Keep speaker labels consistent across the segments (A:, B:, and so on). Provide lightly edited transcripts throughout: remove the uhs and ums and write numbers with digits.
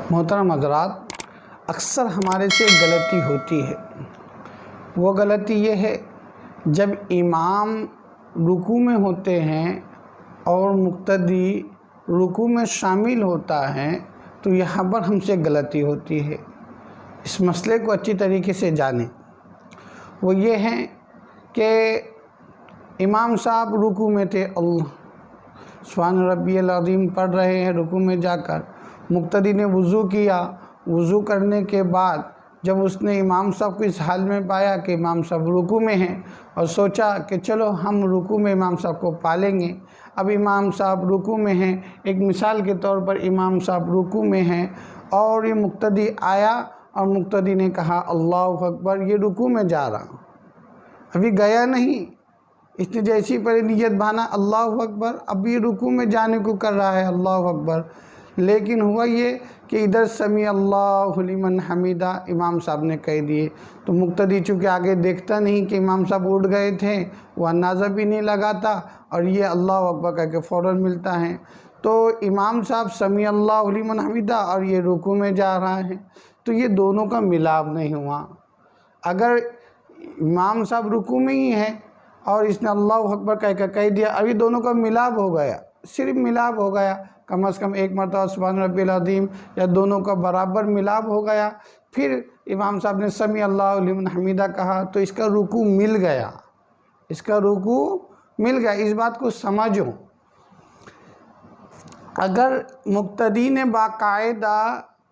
A: मोहतरम हज़रात, अक्सर हमारे से गलती होती है। वो गलती ये है, जब इमाम रुकू में होते हैं और मुक्तदी रुकू में शामिल होता है तो यहाँ पर हमसे गलती होती है। इस मसले को अच्छी तरीके से जानें। वो ये है कि इमाम साहब रुकू में थे, अल्लाह सुभान रब्बियल अज़ीम पढ़ रहे हैं रुकू में जाकर। मुक्तदी ने वज़ू किया। वज़ू करने के बाद जब उसने इमाम साहब को इस हाल में पाया कि इमाम साहब रुकू में हैं और सोचा कि चलो हम रुकू में इमाम साहब को पालेंगे। अब इमाम साहब रुकू में हैं, एक मिसाल के तौर पर इमाम साहब रुकू में हैं और ये मुक्तदी आया और मुक्तदी ने कहा अल्लाहु अकबर, ये रुकू में जा रहा, अभी गया नहीं। इसने जैसी पहले नियत बाना अल्लाहु अकबर, अब ये रुकू में जाने को कर रहा है अल्लाहु अकबर। लेकिन हुआ ये कि इधर समी अल्लाहु लिमन हमीदा इमाम साहब ने कह दिए। तो मुक्तदी चूँकि आगे देखता नहीं कि इमाम साहब उठ गए थे, वह अंदाज़ा भी नहीं लगाता और ये अल्लाहु अकबर कह के फ़ौरन मिलता है। तो इमाम साहब समी अल्लाहु लिमन हमीदा और ये रुकू में जा रहा है, तो ये दोनों का मिलाप नहीं हुआ। अगर इमाम साहब रुकू में ही है और इसने अल्लाहु अकबर कह दिया, अभी दोनों का मिलाप हो गया, सिर्फ मिलाप हो गया, कम से कम एक मरतबा सुभान रब्बिल अज़ीम या दोनों का बराबर मिलाप हो गया। फिर इमाम साहब ने समी अल्लाहु लिमन हमीदा कहा तो इसका रुकू मिल गया, इसका रुकू मिल गया। इस बात को समझो। अगर मुक्तदी ने बाकायदा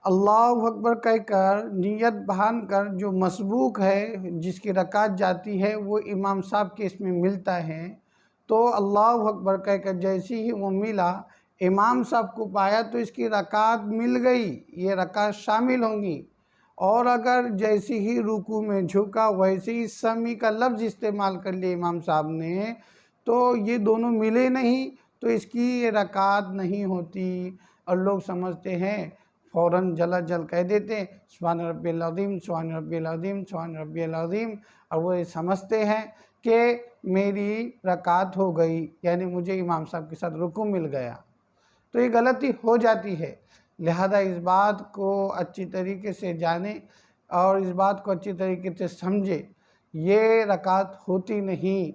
A: अल्लाहु अकबर कहकर नियत बहान कर जो मसबूक है, जिसकी रकात जाती है, वो इमाम साहब के इसमें मिलता है, तो अल्लाहु अकबर कहकर जैसे ही वो मिला, इमाम साहब को पाया तो इसकी रकात मिल गई, ये रकात शामिल होंगी। और अगर जैसे ही रुकू में झुका वैसे ही समी का लफ्ज़ इस्तेमाल कर लिया इमाम साहब ने, तो ये दोनों मिले नहीं, तो इसकी ये रकात नहीं होती। और लोग समझते हैं, फ़ौरन जल कह देते हैं सुभान रब्बियल अज़ीम सुभान रब्बियल अज़ीम सुभान रब्बियल अज़ीम, और वो ये समझते हैं कि मेरी रकात हो गई, यानी मुझे इमाम साहब के साथ रुकू मिल गया। तो ये गलती हो जाती है। लिहाजा इस बात को अच्छी तरीके से जाने और इस बात को अच्छी तरीके से समझे, ये रकात होती नहीं।